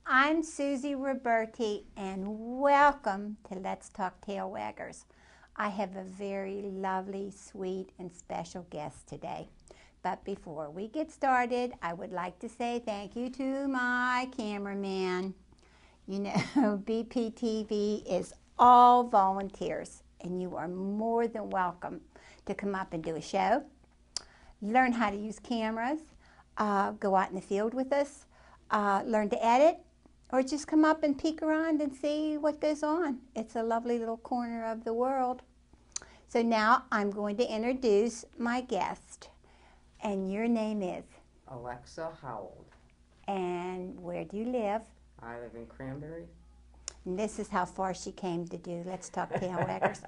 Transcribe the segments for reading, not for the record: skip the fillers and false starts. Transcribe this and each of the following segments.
I'm Susie Roberti, and welcome to Let's Talk Tail Waggers. I have a very lovely, sweet, and special guest today. But before we get started, I would like to say thank you to my cameraman. You know, BPTV is all volunteers, and you are more than welcome to come up and do a show, learn how to use cameras, go out in the field with us, learn to edit, or just come up and peek around and see what goes on. It's a lovely little corner of the world. So now I'm going to introduce my guest. And your name is? Alexa Howell. And where do you live? I live in Cranberry. And this is how far she came to do Let's Talk Tail Waggers.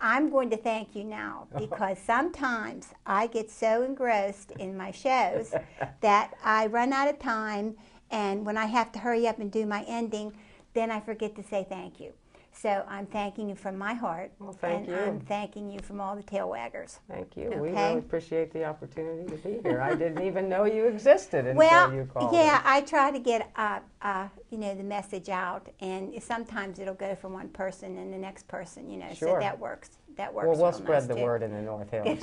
I'm going to thank you now because sometimes I get so engrossed in my shows that I run out of time, and when I have to hurry up and do my ending, then I forget to say thank you. So I'm thanking you from my heart. Well, thank you. I'm thanking you from all the tail waggers. Thank you. Okay? We really appreciate the opportunity to be here. I didn't even know you existed until you called. Yeah, I try to get the message out, and sometimes it'll go from one person and the next person, Sure. So that works. Well, we'll spread the word in the North Hills.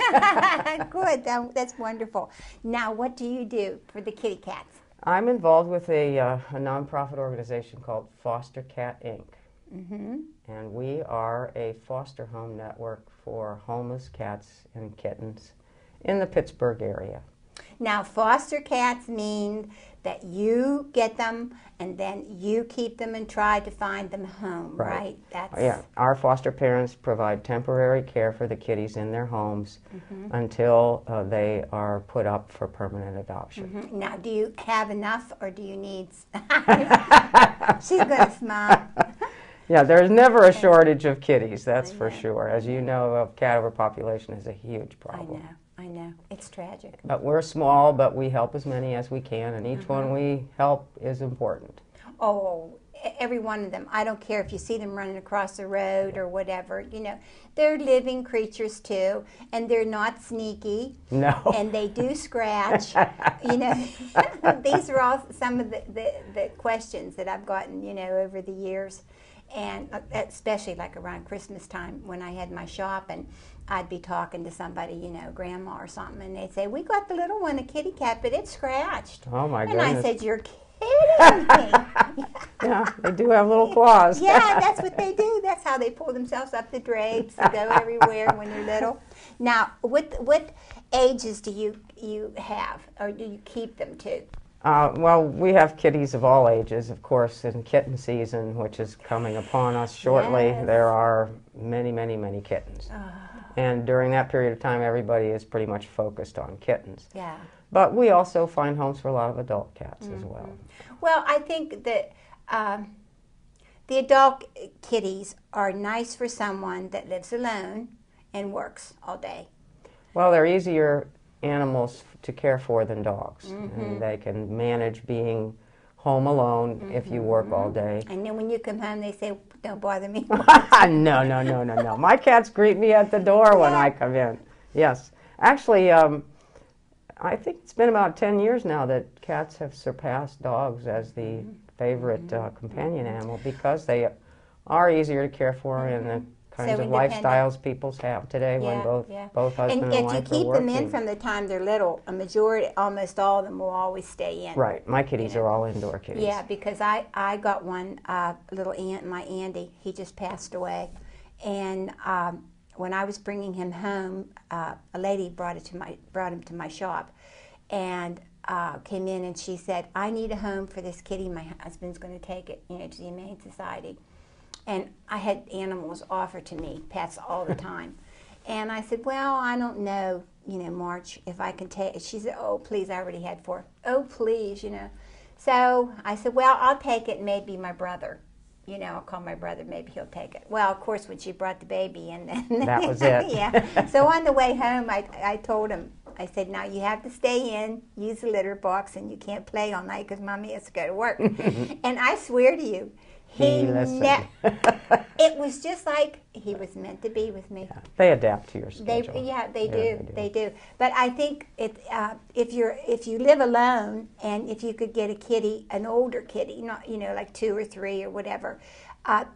Good. That's wonderful. Now, what do you do for the kitty cats? I'm involved with a nonprofit organization called Foster Cat Inc. Mm-hmm. And we are a foster home network for homeless cats and kittens in the Pittsburgh area. Now, foster cats mean that you get them and then you keep them and try to find them a home, right? Yeah, our foster parents provide temporary care for the kitties in their homes until they are put up for permanent adoption. Mm-hmm. Now, do you have enough or do you need... She's going to smile. Yeah, there's never a shortage of kitties, that's for sure. As you know, cat overpopulation is a huge problem. I know. It's tragic. But we're small, but we help as many as we can, and each one we help is important. Oh, every one of them. I don't care if you see them running across the road or whatever. They're living creatures too, and they're not sneaky. No. And they do scratch. These are all some of the questions that I've gotten, over the years. And especially like around Christmas time when I had my shop and I'd be talking to somebody, grandma or something, and they'd say, "We got the little one, a kitty cat, but it's scratched." Oh my goodness. And I said, "You're kidding me." Yeah, they do have little claws. Yeah, that's what they do. That's how they pull themselves up the drapes and go everywhere when they're little. Now, what ages do you have, or do you keep them to? Well, we have kitties of all ages, of course. In kitten season, which is coming upon us shortly, Yes. there are many, many, many kittens. And during that period of time, everybody is pretty much focused on kittens. Yeah. But we also find homes for a lot of adult cats as well. Well, I think that the adult kitties are nice for someone that lives alone and works all day. Well, they're easier animals to care for than dogs. And they can manage being home alone if you work all day. And then when you come home, they say, "Don't bother me." No. My cats greet me at the door when I come in. Yes. Actually, I think it's been about 10 years now that cats have surpassed dogs as the favorite companion animal because they are easier to care for in the kinds of lifestyles people have today when both husband and wife are working. And if you keep them in from the time they're little, a majority, almost all of them will always stay in. Right. My kitties are all indoor kitties. Yeah, because I got one little aunt, my Andy. He just passed away, and when I was bringing him home, a lady brought him to my shop, and came in and she said, "I need a home for this kitty. My husband's going to take it, to the Humane Society." And I had animals offered to me, pets, all the time. And I said, "Well, I don't know, March, if I can take it." She said, "Oh, please, I already had 4. "Oh, please, So I said, "Well, I'll take it, maybe my brother. I'll call my brother, maybe he'll take it." Well, of course, when she brought the baby in, then that was it. Yeah. So on the way home, I told him, I said, "Now you have to stay in, use the litter box, and you can't play all night because Mommy has to go to work." And I swear to you, He listened. It was just like he was meant to be with me. Yeah, they adapt to your schedule. They do. But I think if you live alone, and if you could get a kitty, an older kitty, not like 2 or 3 or whatever,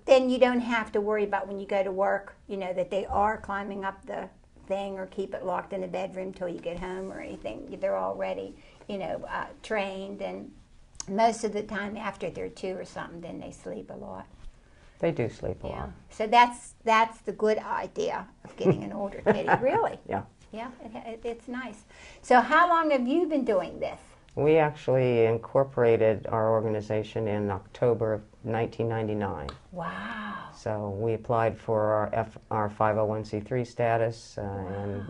then you don't have to worry about when you go to work, that they are climbing up the thing or keep it locked in the bedroom till you get home or anything. They're already trained, and most of the time after they're 2 or something, then they sleep a lot. They do sleep a lot. So that's the good idea of getting an older kitty, really. Yeah. Yeah, it's nice. So how long have you been doing this? We actually incorporated our organization in October of 1999. Wow. So we applied for our 501c3 status, and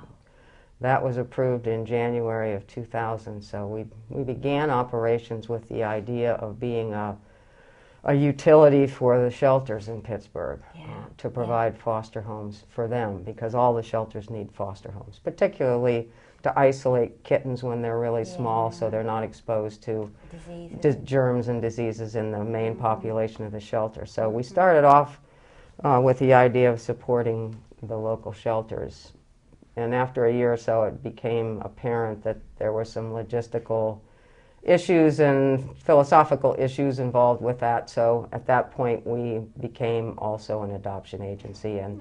that was approved in January of 2000. So we began operations with the idea of being a utility for the shelters in Pittsburgh, to provide foster homes for them, because all the shelters need foster homes, particularly to isolate kittens when they're really small, so they're not exposed to germs and diseases in the main population of the shelter. So we started off with the idea of supporting the local shelters. And after a year or so, it became apparent that there were some logistical issues and philosophical issues involved with that. So at that point, we became also an adoption agency, and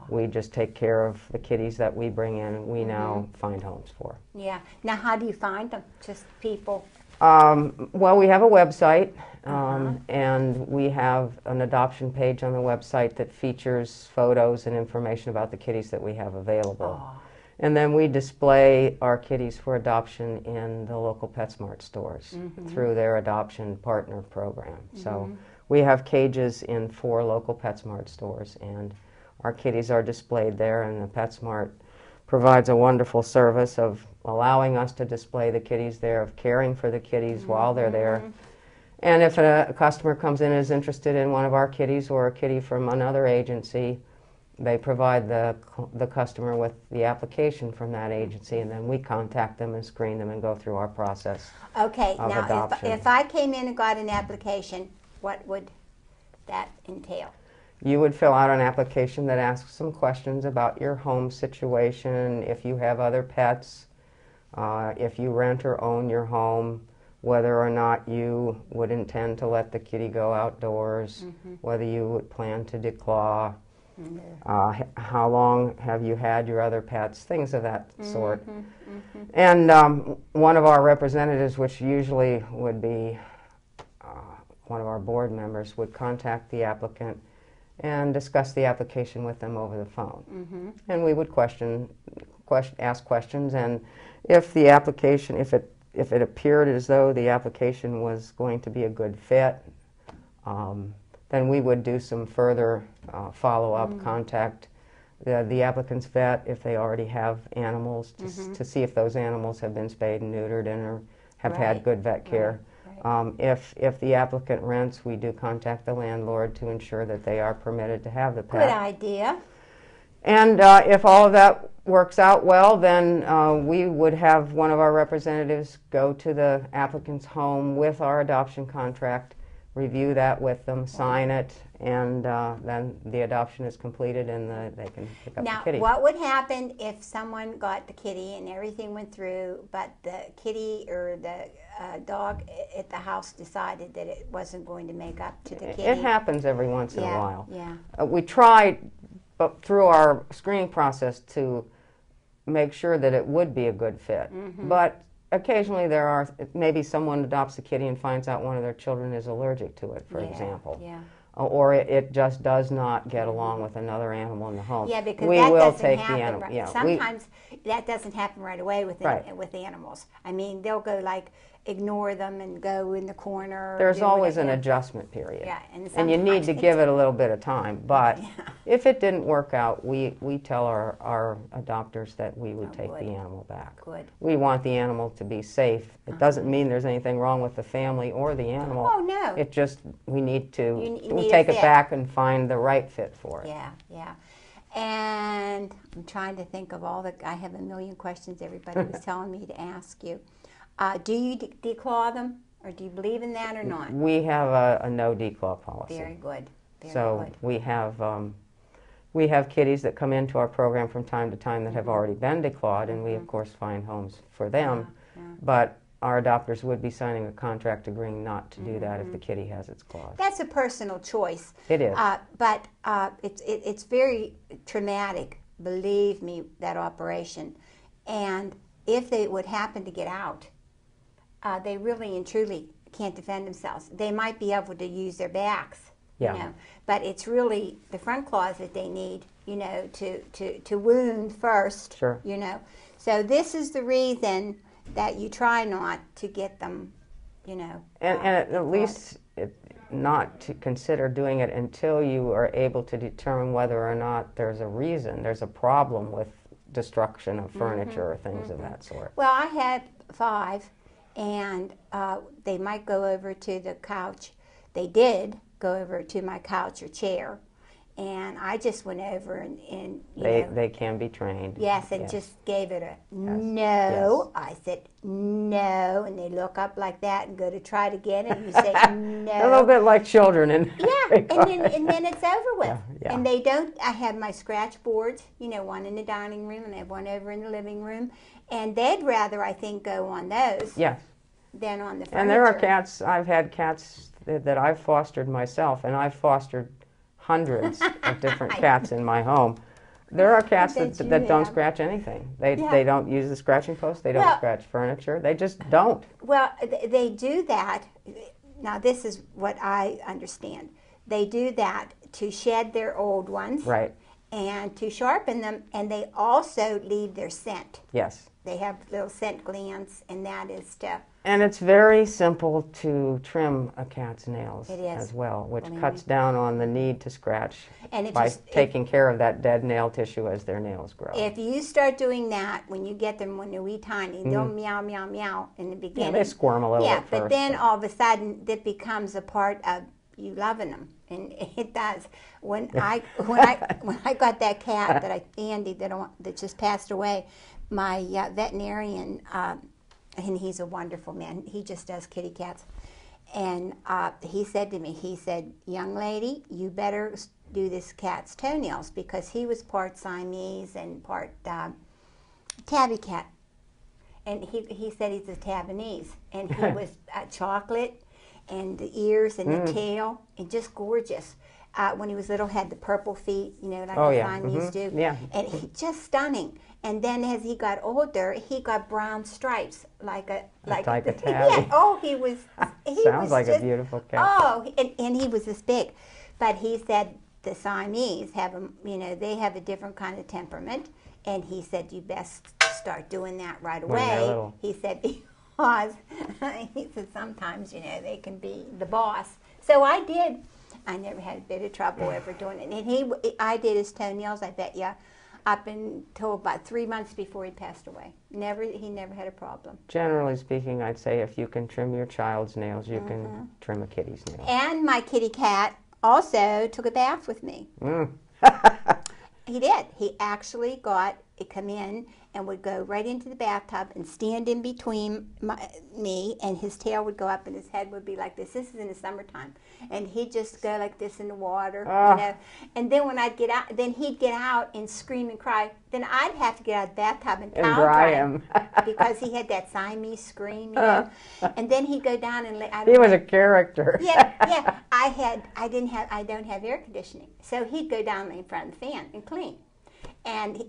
we just take care of the kitties that we bring in, and we now find homes for. Yeah. Now, how do you find them? Just people? Well, we have a website, and we have an adoption page on the website that features photos and information about the kitties that we have available. And then we display our kitties for adoption in the local PetSmart stores through their adoption partner program. So we have cages in 4 local PetSmart stores, and our kitties are displayed there, and the PetSmart provides a wonderful service of allowing us to display the kitties there, of caring for the kitties while they're there. And if a customer comes in and is interested in one of our kitties or a kitty from another agency, they provide the customer with the application from that agency, and then we contact them and screen them and go through our process of now adoption. if I came in and got an application, what would that entail? You would fill out an application that asks some questions about your home situation, if you have other pets, if you rent or own your home, whether or not you would intend to let the kitty go outdoors, whether you would plan to declaw, how long have you had your other pets, things of that sort. And one of our representatives, which usually would be one of our board members, would contact the applicant and discuss the application with them over the phone. And we would ask questions, and if the application, if it appeared as though the application was going to be a good fit, then we would do some further follow-up, contact the applicant's vet if they already have animals, to see if those animals have been spayed and neutered and or have had good vet care. If the applicant rents, we do contact the landlord to ensure that they are permitted to have the pet. Good idea. And if all of that works out well, then we would have one of our representatives go to the applicant's home with our adoption contract, review that with them, sign it, and then the adoption is completed, and they can pick up the kitty. Now, what would happen if someone got the kitty and everything went through, but the kitty or the dog at the house decided that it wasn't going to make up to the kitty? It happens every once in a while. Yeah. We try, through our screening process, to make sure that it would be a good fit. But occasionally maybe someone adopts a kitty and finds out one of their children is allergic to it, for example. Or it just does not get along with another animal in the home. Yeah, because we that will doesn't take happen. the animal. Yeah, sometimes that doesn't happen right away with animals. I mean, they'll go like ignore them and go in the corner. There's always an adjustment period. Yeah, and you need to give it a little bit of time. But if it didn't work out, we tell our adopters that we would take the animal back. Good. We want the animal to be safe. It doesn't mean there's anything wrong with the family or the animal. Oh, no. It just, we need to we take it back and find the right fit for it. Yeah, yeah. And I'm trying to think of I have a million questions everybody was telling me to ask you. Do you declaw them? Or do you believe in that or not? We have a no declaw policy. Very good. Very So good. we have kitties that come into our program from time to time that have already been declawed, and we of course find homes for them. Yeah. But our adopters would be signing a contract agreeing not to do that if the kitty has its claws. That's a personal choice. It is. But it's very traumatic, believe me, that operation. And if they would happen to get out, they really and truly can't defend themselves. They might be able to use their backs, Yeah. you know, but it's really the front claws that they need, you know, to wound first, Sure. you know. So this is the reason that you try not to get them, you know. And at least not to consider doing it until you are able to determine whether or not there's a reason, there's a problem with destruction of furniture or things of that sort. Well, I had 5, and they might go over to the couch. They did go over to my couch or chair, and I just went over and you know, They can be trained. yes, and just gave it a no. I said no, and they look up like that and go to try it again, and you say no. A little bit like children. Yeah, and then it's over with. Yeah. And they don't. I have my scratch boards, you know, one in the dining room, and I have one over in the living room, and they'd rather, I think, go on those Yes. than on the furniture. And there are cats, I've had cats that I've fostered myself, and I've fostered hundreds of different cats in my home. There are cats that don't scratch anything. They don't use the scratching post. They don't scratch furniture. They just don't. Well, they do that. Now, this is what I understand. They do that to shed their old ones. Right. And to sharpen them, and they also leave their scent. Yes. They have little scent glands, and that is to... And it's very simple to trim a cat's nails It is. as well, which cuts down on the need to scratch And by taking care of that dead nail tissue as their nails grow. If you start doing that when you get them when they're wee tiny, they'll meow, meow, meow in the beginning. Yeah, they squirm a little Yeah, at but first, then all of a sudden it becomes a part of you loving them, and it does. When I got that cat Andy that just passed away, my veterinarian, and he's a wonderful man. He just does kitty cats, and he said to me, he said, "Young lady, you better do this cat's toenails," because he was part Siamese and part tabby cat, and he said he's a Tabonese, and he was chocolate, and the ears and the tail, and just gorgeous. When he was little, had the purple feet, you know, like the Siamese do, and he just stunning. And then as he got older, he got brown stripes, like a tabby. Yeah. Oh, he was. Sounds like a beautiful cat. Oh, and he was this big, but he said the Siamese have they have a different kind of temperament, and he said you best start doing that right When they're away. little. He said because he said sometimes they can be the boss. So I did. I never had a bit of trouble ever doing it. And I did his toenails, I bet you, up until about 3 months before he passed away. He never had a problem. Generally speaking, I'd say if you can trim your child's nails, you can trim a kitty's nails. And my kitty cat also took a bath with me. He did. He actually come in and would go right into the bathtub and stand in between me, and his tail would go up and his head would be like this. This is in the summertime. And he'd just go like this in the water, you know. And then when I'd get out, then he'd get out and scream and cry. Then I'd have to get out of the bathtub and towel dry him because he had that Siamese scream, you know. And then he'd go down and he was a character. Yeah. I don't have air conditioning, so he'd go down in front of the fan and clean. And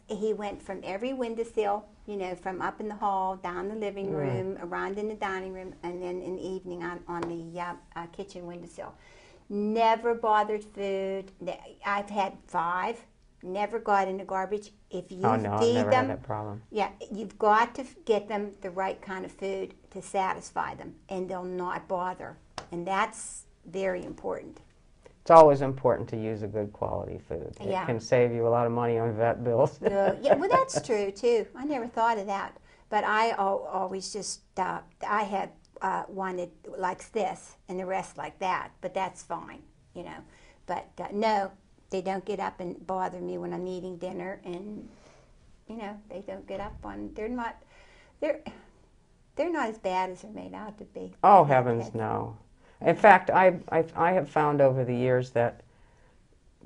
he went from every windowsill, you know, from up in the hall, down the living room, around in the dining room, and then in the evening on the kitchen windowsill. Never bothered food. I've had 5. Never got in the garbage. If you feed I've never them, had that problem. Yeah, you've got to get them the right kind of food to satisfy them, and they'll not bother. And that's very important. It's always important to use a good quality food. Yeah. It can save you a lot of money on vet bills. Yeah, well, that's true, too. I never thought of that. But I always just, I had one that likes this and the rest like that. But that's fine, you know. But no, they don't get up and bother me when I'm eating dinner. And, you know, they don't get up they're they're not as bad as they're made out to be. Oh, heavens, no. In fact, I have found over the years that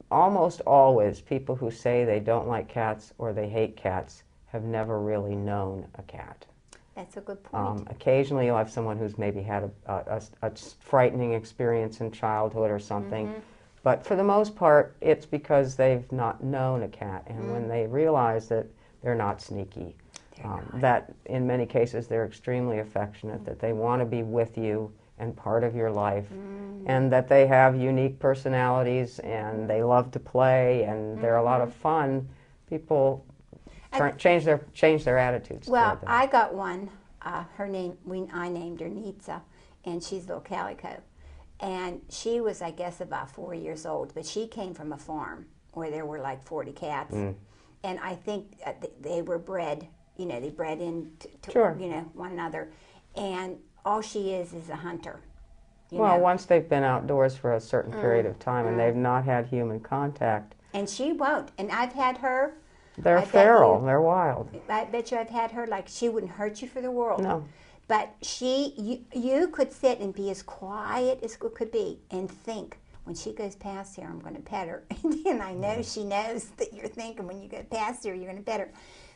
almost always people who say they don't like cats or they hate cats have never really known a cat. That's a good point. Occasionally you'll have someone who's maybe had a frightening experience in childhood or something, but for the most part it's because they've not known a cat, and when they realize that they're not sneaky, that in many cases they're extremely affectionate, that they want to be with you and part of your life, and that they have unique personalities and they love to play and they're a lot of fun, people change their attitudes. Well, I got one. Her name, I named her Nitsa, and she's a little calico. And she was, I guess, about 4 years old, but she came from a farm where there were like 40 cats, and I think they were bred. You know, they bred into you know, one another, and all she is a hunter. Well, once they've been outdoors for a certain period of time and they've not had human contact. And she won't. And I've had her. They're feral. They're wild. I bet you I've had her, like, she wouldn't hurt you for the world. No. But you could sit and be as quiet as could be and think, when she goes past here, I'm going to pet her. And I know she knows that you're thinking when you go past her, you're going to pet her.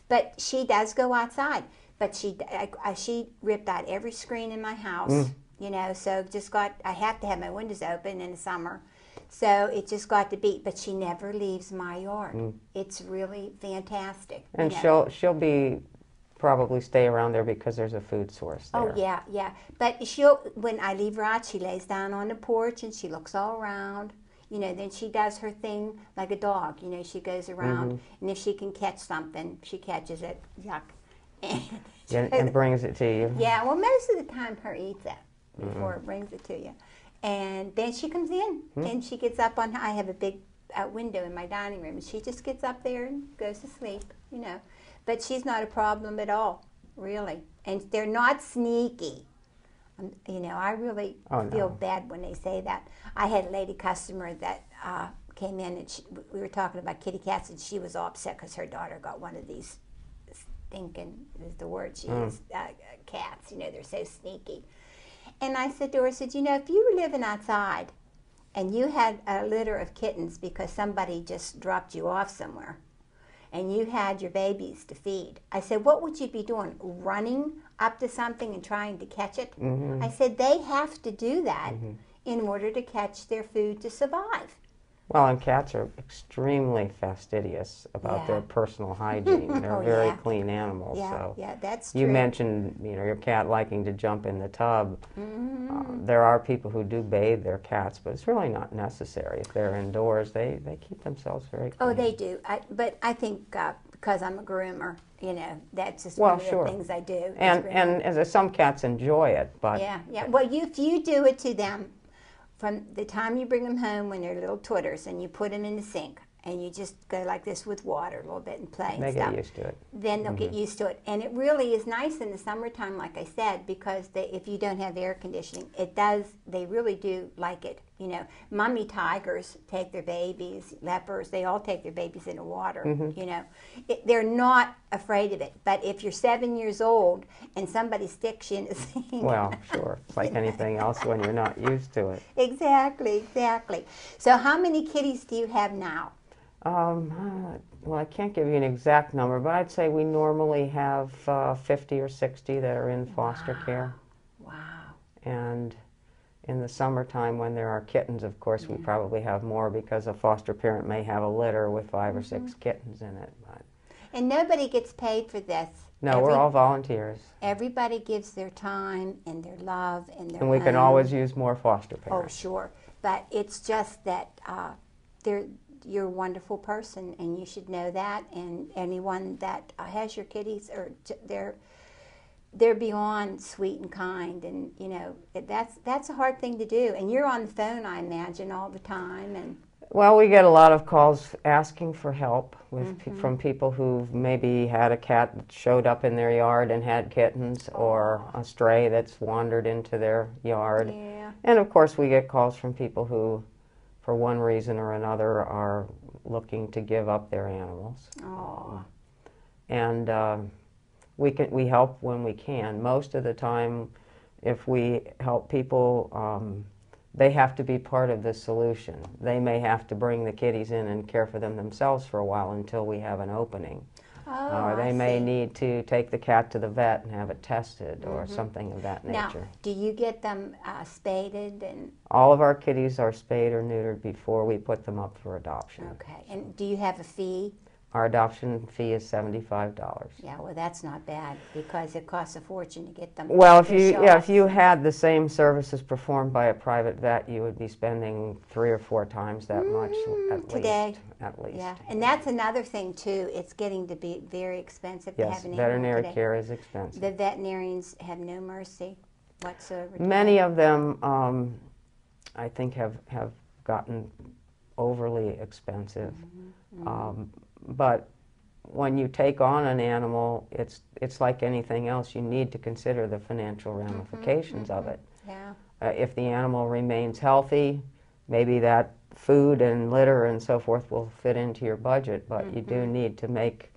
But she does go outside. But she ripped out every screen in my house, you know, so I have to have my windows open in the summer. So it just got to be, but she never leaves my yard. It's really fantastic. And she'll be probably stay around there because there's a food source there. Oh, yeah, yeah. But when I leave her out, she lays down on the porch and she looks all around. You know, then she does her thing like a dog. You know, she goes around, and if she can catch something, she catches it. Yuck. And brings it to you. Yeah, well, most of the time her eats it before it brings it to you. And then she comes in, and she gets up on, I have a big window in my dining room, and she just gets up there and goes to sleep, you know. But she's not a problem at all, really. And they're not sneaky. You know, I really feel bad when they say that. I had a lady customer that came in, and we were talking about kitty cats, and she was all upset because her daughter got one of these stinking, is the word she used, cats. You know, they're so sneaky. And I said to her, you know, if you were living outside and you had a litter of kittens because somebody just dropped you off somewhere, and you had your babies to feed, I said, what would you be doing? Running up to something and trying to catch it? I said, they have to do that in order to catch their food to survive. Well, and cats are extremely fastidious about their personal hygiene. They're very clean animals. Yeah, so that's true. You mentioned, you know, your cat liking to jump in the tub. There are people who do bathe their cats, but it's really not necessary. If they're indoors, they keep themselves very clean. Oh, they do. But I think because I'm a groomer, you know, that's just one of the things I do. And as some cats enjoy it, but yeah. Well, if you do it to them, from the time you bring them home when they're little twitters, and you put them in the sink, and you just go like this with water a little bit and play and they stuff. get used to it. Then they'll get used to it. And it really is nice in the summertime, like I said, because if you don't have air conditioning, they really do like it. You know, mummy tigers take their babies, leopards, they all take their babies in the water, you know. They're not afraid of it. But if you're 7 years old and somebody sticks you in the sink. Well, sure. It's like anything else when you're not used to it. Exactly. So how many kitties do you have now? Well, I can't give you an exact number, but I'd say we normally have 50 or 60 that are in foster care. Wow. And in the summertime when there are kittens, of course, we probably have more because a foster parent may have a litter with 5 or 6 kittens in it. But and nobody gets paid for this. No, we're all volunteers. Everybody gives their time and their love and their And we can always use more foster parents. Oh, sure. But it's just that you're a wonderful person, and you should know that. And anyone that has your kitties, they're beyond sweet and kind, and you know that's a hard thing to do. And you're on the phone, I imagine, all the time. And well, we get a lot of calls asking for help from people who've maybe had a cat that showed up in their yard and had kittens, or a stray that's wandered into their yard. Yeah. And of course, we get calls from people who, for one reason or another, are looking to give up their animals. Oh. And we help when we can. Most of the time, if we help people, they have to be part of the solution. They may have to bring the kitties in and care for them themselves for a while until we have an opening. Or they may need to take the cat to the vet and have it tested or something of that nature. Now, do you get them spaded? And all of our kitties are spayed or neutered before we put them up for adoption. okay, and do you have a fee? Our adoption fee is $75. Yeah, well, that's not bad because it costs a fortune to get them. Well, if you had the same services performed by a private vet, you would be spending 3 or 4 times that much today. At least. Yeah, and that's another thing too. It's getting to be very expensive to have an animal veterinary today. care is expensive. The veterinarians have no mercy whatsoever. Many of them, I think, have gotten overly expensive. But when you take on an animal, it's like anything else. You need to consider the financial ramifications of it. Yeah. If the animal remains healthy, maybe that food and litter and so forth will fit into your budget, but you do need to make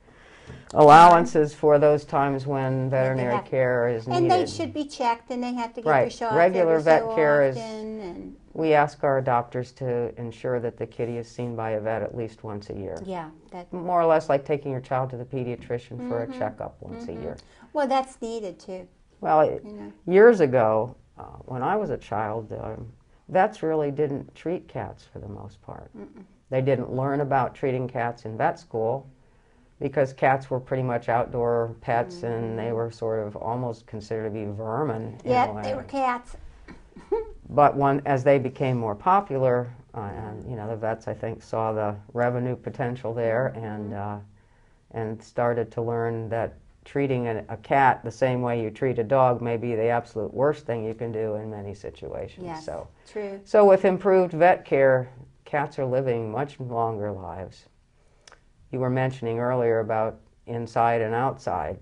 allowances for those times when veterinary care is needed. And they should be checked, and they have to get their shots Regular every vet so care often, and we ask our adopters to ensure that the kitty is seen by a vet at least once a year. yeah, that. More or less like taking your child to the pediatrician for a checkup once a year. Well, that's needed too. Well, years ago, when I was a child, vets really didn't treat cats for the most part. They didn't learn about treating cats in vet school because cats were pretty much outdoor pets and they were sort of almost considered to be vermin. Yeah, they were cats. But as they became more popular, and the vets, I think, saw the revenue potential there and started to learn that treating a cat the same way you treat a dog may be the absolute worst thing you can do in many situations. Yes, so, true. So with improved vet care, cats are living much longer lives. You were mentioning earlier about inside and outside.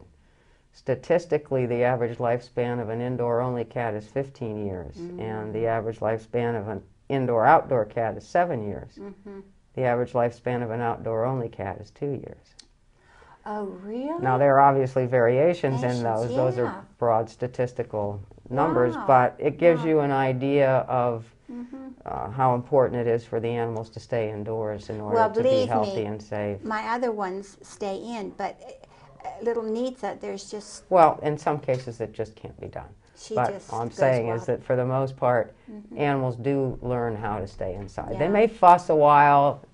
Statistically, the average lifespan of an indoor-only cat is 15 years, and the average lifespan of an indoor-outdoor cat is 7 years. The average lifespan of an outdoor-only cat is 2 years. Oh, really? Now, there are obviously variations in those. Those are broad statistical numbers, but it gives you an idea of how important it is for the animals to stay indoors in order to be healthy and safe. My other ones stay in, but little Nita, there's just... Well, in some cases it just can't be done. But all I'm saying is that for the most part, animals do learn how to stay inside. Yeah. They may fuss a while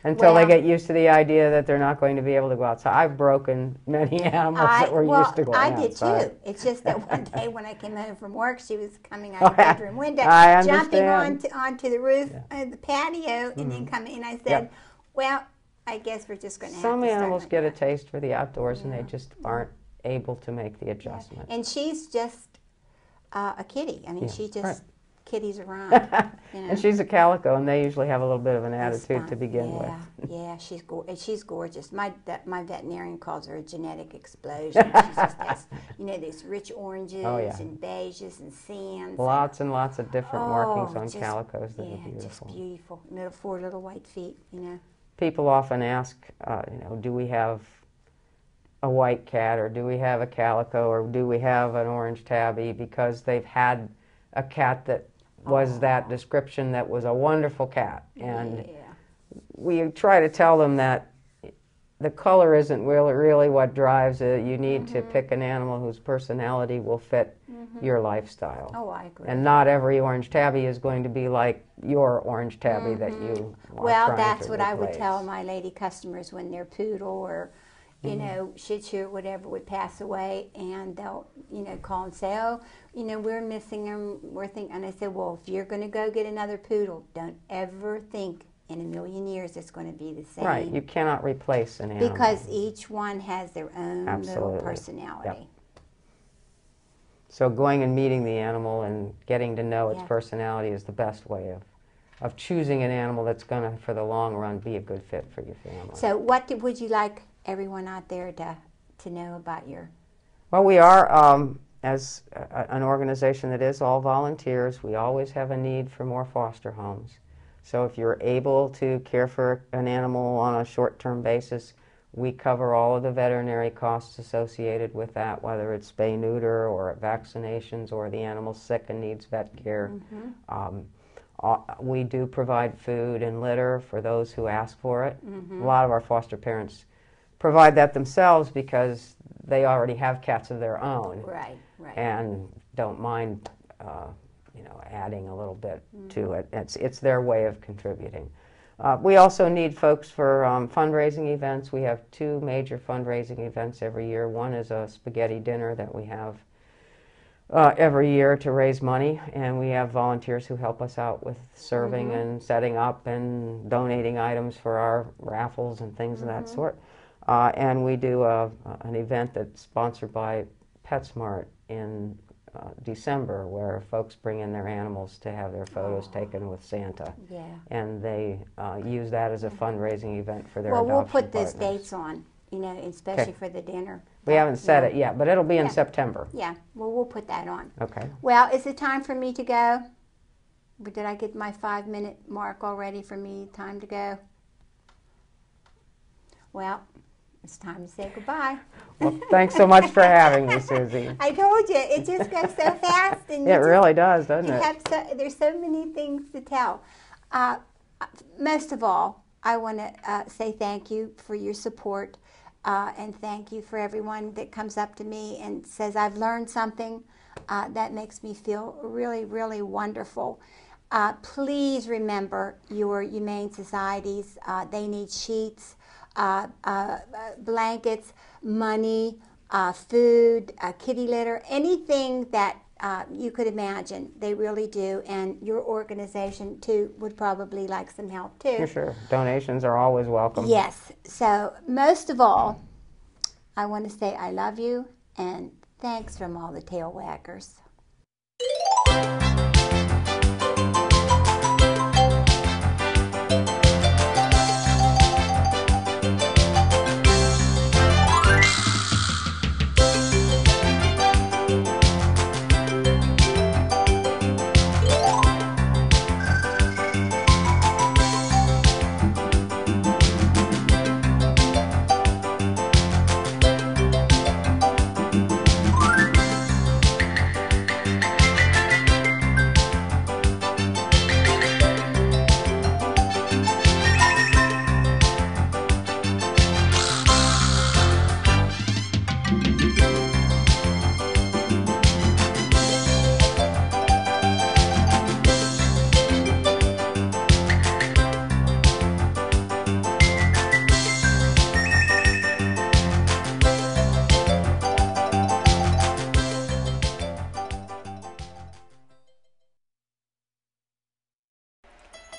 until they get used to the idea that they're not going to be able to go outside. I've broken many animals that were used to going outside. I did too. It's just that one day when I came home from work, she was coming out of the bedroom window, jumping onto the roof of the patio, and then coming in. I said, well, I guess we're just going to have to Some start animals like get that. a taste for the outdoors and they just aren't able to make the adjustment. And she's just a kitty. I mean, she just kitties around. And she's a calico, and they usually have a little bit of an attitude to begin with. Yeah, she's gorgeous. My veterinarian calls her a genetic explosion. She just has, these rich oranges and beiges and sands. Lots and lots of different markings on calicos that are beautiful. Just beautiful. 4 little white feet, People often ask, do we have a white cat, or do we have a calico, or do we have an orange tabby, because they've had a cat that was that description, that was a wonderful cat. And we try to tell them that the color isn't really what drives it. You need to pick an animal whose personality will fit your lifestyle. Oh, I agree. And not every orange tabby is going to be like your orange tabby that you are Well, trying that's to what I would replace. tell my lady customers when their poodle or Shih Tzu or whatever would pass away, and they'll, call and say, oh, we're missing them, and I said, well, if you're going to go get another poodle, don't ever think in a million years it's going to be the same. Right, you cannot replace an animal. Because each one has their own little personality. Yep. So going and meeting the animal and getting to know its personality is the best way of choosing an animal that's going to, for the long run, be a good fit for your family. So what would you like everyone out there to know about your... Well, we are, as an organization that is all volunteers, we always have a need for more foster homes. So if you're able to care for an animal on a short-term basis, We cover all of the veterinary costs associated with that, whether it's spay, neuter, or vaccinations, or the animal's sick and needs vet care. We do provide food and litter for those who ask for it. A lot of our foster parents provide that themselves because they already have cats of their own, and don't mind, you know, adding a little bit to it. It's their way of contributing. We also need folks for fundraising events. We have 2 major fundraising events every year. One is a spaghetti dinner that we have every year to raise money, and we have volunteers who help us out with serving and setting up and donating items for our raffles and things of that sort. And we do an event that's sponsored by PetSmart in December, where folks bring in their animals to have their photos taken with Santa. And they use that as a fundraising event for their adoption Well, we'll put those partners. dates on, you know, especially for the dinner. We haven't set it yet, but it'll be in September. Yeah, well, we'll put that on. Okay. Well, is it time for me to go? Did I get my 5-minute mark already for me? Time to go? Well, it's time to say goodbye. Well, thanks so much for having me, Susie. I told you, it just goes so fast. And It really does, doesn't it? There's so many things to tell. Most of all, I want to say thank you for your support, and thank you for everyone that comes up to me and says, I've learned something. That makes me feel really, really wonderful. Please remember your humane societies. They need sheets, blankets, money, food, kitty litter, anything that you could imagine. They really do, and your organization too would probably like some help too. Sure. Donations are always welcome. Yes. So most of all, I want to say I love you, and thanks from all the tail waggers.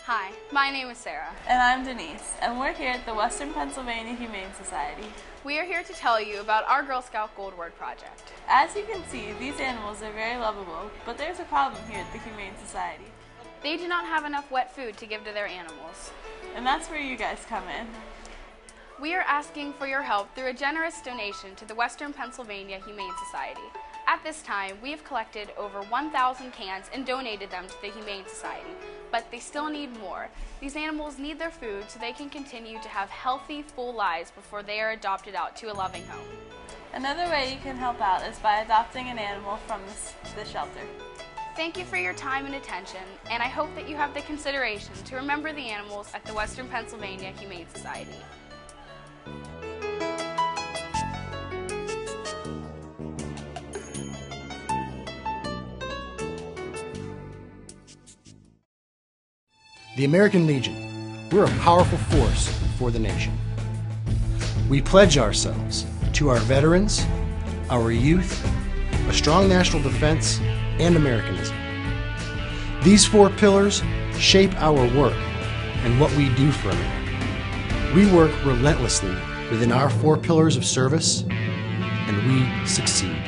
Hi, my name is Sarah. And I'm Denise, and we're here at the Western Pennsylvania Humane Society. We are here to tell you about our Girl Scout Gold Word project. As you can see, these animals are very lovable, but there's a problem here at the Humane Society. They do not have enough wet food to give to their animals. And that's where you guys come in. We are asking for your help through a generous donation to the Western Pennsylvania Humane Society. At this time, we have collected over 1,000 cans and donated them to the Humane Society, but they still need more. These animals need their food so they can continue to have healthy, full lives before they are adopted out to a loving home. Another way you can help out is by adopting an animal from the shelter. Thank you for your time and attention, and I hope that you have the consideration to remember the animals at the Western Pennsylvania Humane Society. The American Legion, we're a powerful force for the nation. We pledge ourselves to our veterans, our youth, a strong national defense, and Americanism. These 4 pillars shape our work and what we do for America. We work relentlessly within our 4 pillars of service, and we succeed.